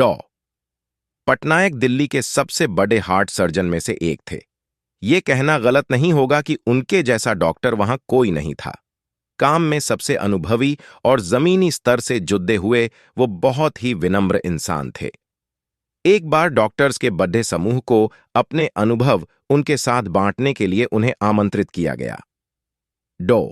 डॉ पटनायक दिल्ली के सबसे बड़े हार्ट सर्जन में से एक थे। ये कहना गलत नहीं होगा कि उनके जैसा डॉक्टर वहां कोई नहीं था। काम में सबसे अनुभवी और जमीनी स्तर से जुड़े हुए वो बहुत ही विनम्र इंसान थे। एक बार डॉक्टर्स के बड़े समूह को अपने अनुभव उनके साथ बांटने के लिए उन्हें आमंत्रित किया गया। डॉ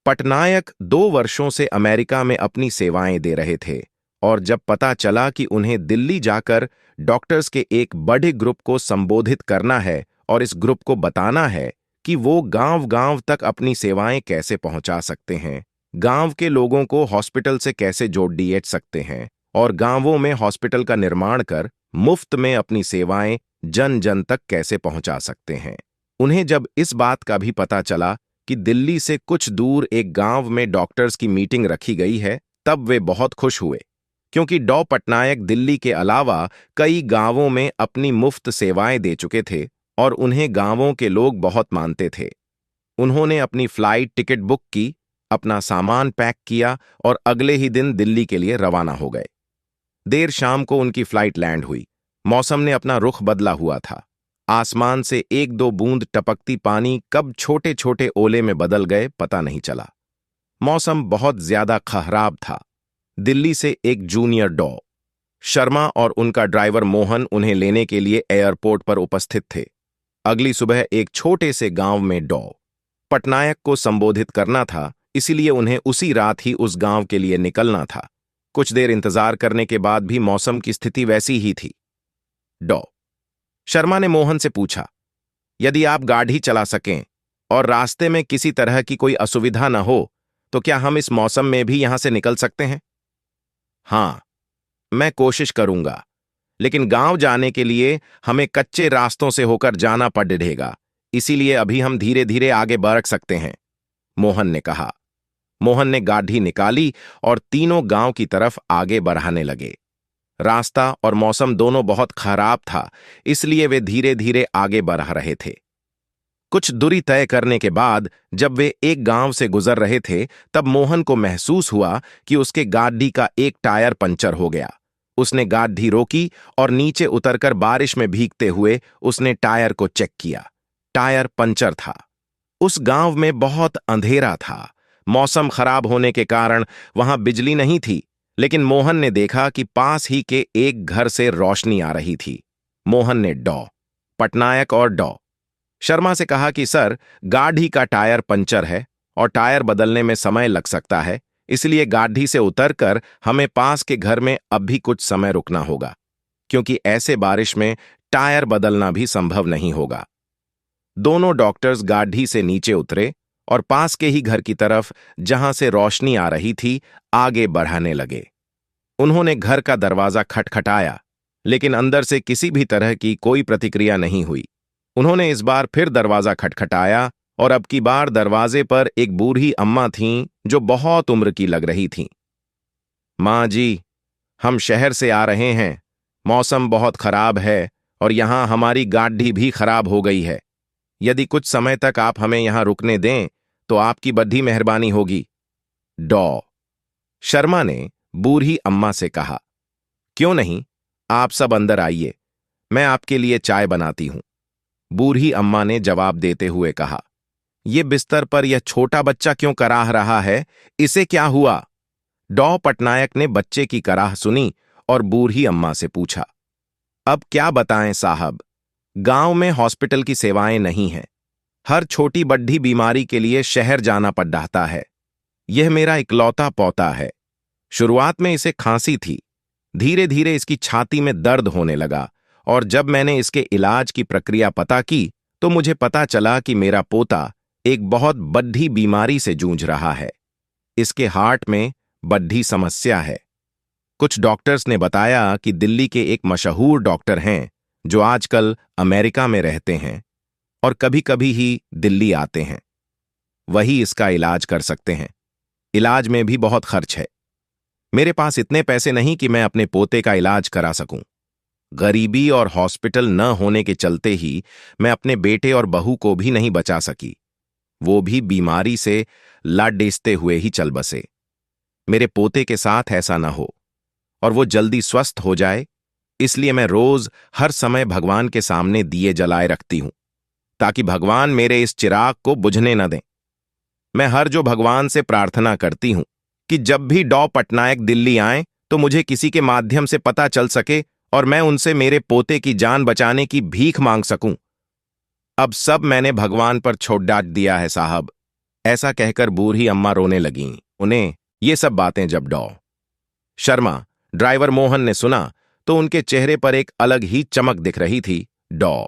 पटनायक 2 वर्षों से अमेरिका में अपनी सेवाएं दे रहे थे और जब पता चला कि उन्हें दिल्ली जाकर डॉक्टर्स के एक बड़े ग्रुप को संबोधित करना है और इस ग्रुप को बताना है कि वो गांव-गांव तक अपनी सेवाएं कैसे पहुंचा सकते हैं, गांव के लोगों को हॉस्पिटल से कैसे जोड़ दिए सकते हैं और गांवों में हॉस्पिटल का निर्माण कर मुफ्त में अपनी सेवाएं जन-जन तक कैसे पहुंचा सकते हैं। उन्हें जब इस बात का भी पता चला कि दिल्ली से कुछ दूर एक गांव में डॉक्टर्स की मीटिंग रखी गई है, तब वे बहुत खुश हुए, क्योंकि डॉ पटनायक दिल्ली के अलावा कई गांवों में अपनी मुफ्त सेवाएं दे चुके थे और उन्हें गांवों के लोग बहुत मानते थे। उन्होंने अपनी फ्लाइट टिकट बुक की, अपना सामान पैक किया और अगले ही दिन दिल्ली के लिए रवाना हो गए। देर शाम को उनकी फ्लाइट लैंड हुई। मौसम ने अपना रुख बदला हुआ था। आसमान से 1-2 बूंद टपकती पानी कब छोटे-छोटे ओले में बदल गए पता नहीं चला। मौसम बहुत ज्यादा खराब था। दिल्ली से एक जूनियर डॉ शर्मा और उनका ड्राइवर मोहन उन्हें लेने के लिए एयरपोर्ट पर उपस्थित थे। अगली सुबह एक छोटे से गांव में डॉ पटनायक को संबोधित करना था, इसीलिए उन्हें उसी रात ही उस गांव के लिए निकलना था। कुछ देर इंतजार करने के बाद भी मौसम की स्थिति वैसी ही थी। डॉ शर्मा ने मोहन से पूछा, यदि आप गाड़ी चला सकें और रास्ते में किसी तरह की कोई असुविधा न हो तो क्या हम इस मौसम में भी यहां से निकल सकते हैं? हाँ, मैं कोशिश करूंगा, लेकिन गांव जाने के लिए हमें कच्चे रास्तों से होकर जाना पड़ेगा, इसीलिए अभी हम धीरे धीरे आगे बढ़ सकते हैं, मोहन ने कहा। मोहन ने गाड़ी निकाली और तीनों गांव की तरफ आगे बढ़ाने लगे। रास्ता और मौसम दोनों बहुत खराब था, इसलिए वे धीरे धीरे आगे बढ़ रहे थे। कुछ दूरी तय करने के बाद जब वे एक गांव से गुजर रहे थे, तब मोहन को महसूस हुआ कि उसके गाड़ी का एक टायर पंचर हो गया। उसने गाड़ी रोकी और नीचे उतरकर बारिश में भीगते हुए उसने टायर को चेक किया। टायर पंचर था। उस गांव में बहुत अंधेरा था। मौसम खराब होने के कारण वहां बिजली नहीं थी, लेकिन मोहन ने देखा कि पास ही के एक घर से रोशनी आ रही थी। मोहन ने डॉ पटनायक और डॉ शर्मा से कहा कि सर, गाड़ी का टायर पंचर है और टायर बदलने में समय लग सकता है, इसलिए गाड़ी से उतरकर हमें पास के घर में अब भी कुछ समय रुकना होगा, क्योंकि ऐसे बारिश में टायर बदलना भी संभव नहीं होगा। दोनों डॉक्टर्स गाड़ी से नीचे उतरे और पास के ही घर की तरफ, जहां से रोशनी आ रही थी, आगे बढ़ाने लगे। उन्होंने घर का दरवाजा खटखटाया, लेकिन अंदर से किसी भी तरह की कोई प्रतिक्रिया नहीं हुई। उन्होंने इस बार फिर दरवाजा खटखटाया और अब की बार दरवाजे पर एक बूढ़ी अम्मा थीं जो बहुत उम्र की लग रही थीं। माँ जी, हम शहर से आ रहे हैं। मौसम बहुत खराब है और यहां हमारी गाड़ी भी खराब हो गई है। यदि कुछ समय तक आप हमें यहां रुकने दें तो आपकी बड़ी मेहरबानी होगी, डॉ शर्मा ने बूढ़ी अम्मा से कहा। क्यों नहीं, आप सब अंदर आइए, मैं आपके लिए चाय बनाती हूं, बूढ़ी अम्मा ने जवाब देते हुए कहा। ये बिस्तर पर यह छोटा बच्चा क्यों कराह रहा है? इसे क्या हुआ? डॉ पटनायक ने बच्चे की कराह सुनी और बूढ़ी अम्मा से पूछा। अब क्या बताएं साहब, गांव में हॉस्पिटल की सेवाएं नहीं हैं। हर छोटी बड्ढी बीमारी के लिए शहर जाना पड़ रहा है। यह मेरा इकलौता पोता है। शुरुआत में इसे खांसी थी, धीरे धीरे इसकी छाती में दर्द होने लगा और जब मैंने इसके इलाज की प्रक्रिया पता की तो मुझे पता चला कि मेरा पोता एक बहुत बड्ढी बीमारी से जूझ रहा है। इसके हार्ट में बड्ढी समस्या है। कुछ डॉक्टर्स ने बताया कि दिल्ली के एक मशहूर डॉक्टर हैं जो आजकल अमेरिका में रहते हैं और कभी कभी ही दिल्ली आते हैं। वही इसका इलाज कर सकते हैं। इलाज में भी बहुत खर्च है। मेरे पास इतने पैसे नहीं कि मैं अपने पोते का इलाज करा सकूं। गरीबी और हॉस्पिटल न होने के चलते ही मैं अपने बेटे और बहू को भी नहीं बचा सकी। वो भी बीमारी से लाडेसते हुए ही चल बसे। मेरे पोते के साथ ऐसा न हो और वो जल्दी स्वस्थ हो जाए, इसलिए मैं रोज हर समय भगवान के सामने दिए जलाए रखती हूं, ताकि भगवान मेरे इस चिराग को बुझने न दें। मैं हर जो भगवान से प्रार्थना करती हूं कि जब भी डॉ पटनायक दिल्ली आए तो मुझे किसी के माध्यम से पता चल सके और मैं उनसे मेरे पोते की जान बचाने की भीख मांग सकूं। अब सब मैंने भगवान पर छोड़ डांट दिया है साहब। ऐसा कहकर बूढ़ी अम्मा रोने लगीं। उन्हें ये सब बातें जब डॉ शर्मा ड्राइवर मोहन ने सुना तो उनके चेहरे पर एक अलग ही चमक दिख रही थी। डॉ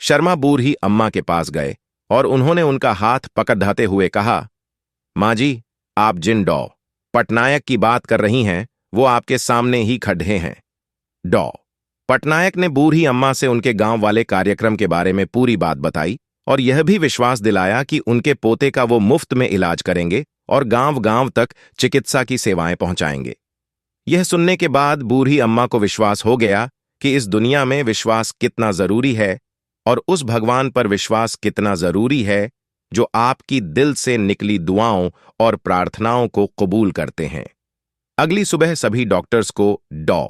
शर्मा बूढ़ी अम्मा के पास गए और उन्होंने उनका हाथ पकड़ते हुए कहा, माँ जी, आप जिन डॉ पटनायक की बात कर रही हैं वो आपके सामने ही खड़े हैं। डॉ पटनायक ने बूढ़ी अम्मा से उनके गांव वाले कार्यक्रम के बारे में पूरी बात बताई और यह भी विश्वास दिलाया कि उनके पोते का वो मुफ्त में इलाज करेंगे और गांव गांव तक चिकित्सा की सेवाएं पहुंचाएंगे। यह सुनने के बाद बूढ़ी अम्मा को विश्वास हो गया कि इस दुनिया में विश्वास कितना जरूरी है और उस भगवान पर विश्वास कितना जरूरी है जो आपकी दिल से निकली दुआओं और प्रार्थनाओं को कबूल करते हैं। अगली सुबह सभी डॉक्टर्स को डॉ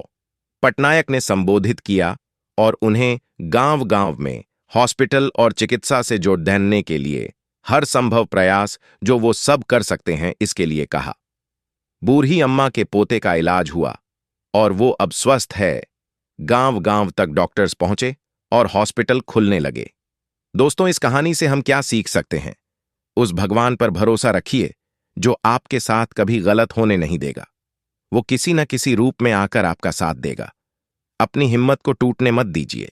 पटनायक ने संबोधित किया और उन्हें गांव-गांव में हॉस्पिटल और चिकित्सा से जोड़ने के लिए हर संभव प्रयास जो वो सब कर सकते हैं इसके लिए कहा। बूढ़ी अम्मा के पोते का इलाज हुआ और वो अब स्वस्थ है। गांव-गांव तक डॉक्टर्स पहुंचे और हॉस्पिटल खुलने लगे। दोस्तों, इस कहानी से हम क्या सीख सकते हैं? उस भगवान पर भरोसा रखिए जो आपके साथ कभी गलत होने नहीं देगा। वो किसी न किसी रूप में आकर आपका साथ देगा। अपनी हिम्मत को टूटने मत दीजिए।